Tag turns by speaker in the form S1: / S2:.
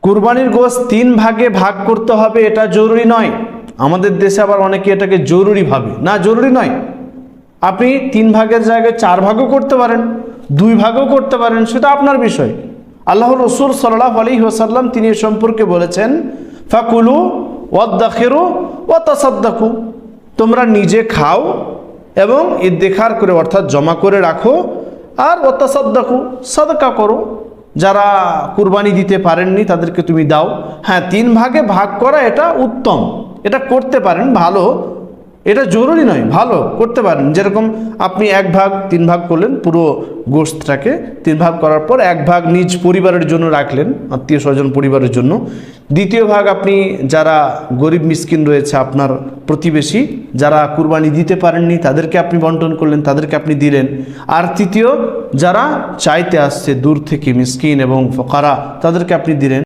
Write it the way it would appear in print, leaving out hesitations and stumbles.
S1: কুরবানির গোশত 3 ভাগে ভাগ করতে হবে এটা জরুরি নয়। আমাদের দেশে আবার অনেকে এটাকে জরুরি ভাবে, না জরুরি নয়। আপনি 3 ভাগের জায়গায় 4 ভাগও করতে পারেন, 2 ভাগও করতে পারেন, সেটা আপনার বিষয়। আল্লাহ রসুল সাল্লাল্লাহু আলাইহি ওয়াসাল্লাম তিনি এ সম্পর্কে বলেছেন, ফাকুলু ওয়াদ্দাখিরু ওয়া তাসাদ্দাকু, তোমরা নিজে খাও এবং ইদ্দিখার করে অর্থাৎ জমা করে রাখো, আর ওয়া তাসাদ্দাকু সাদকা করো, যারা কুরবানি দিতে পারেননি তাদেরকে তুমি দাও। হ্যাঁ, 3 ভাগে ভাগ করা এটা উত্তম, এটা করতে পারেন, ভালো, এটা জরুরি নয়, ভালো করতে পারেন। যেরকম আপনি 1 ভাগ 3 ভাগ করলেন, পুরো গোশতটাকে 3 ভাগ করার পর 1 ভাগ নিজ পরিবারের জন্য রাখলেন, আত্মীয় স্বজন পরিবারের জন্য। 2য় ভাগ আপনি যারা গরিব মিসকিন রয়েছে আপনার প্রতিবেশী, যারা কুরবানি দিতে পারেননি তাদেরকে আপনি বন্টন করলেন, তাদেরকে আপনি দিলেন। আর 3য় যারা চাইতে আসছে দূর থেকে মিসকিন এবং ফকরা, তাদেরকে আপনি দিলেন।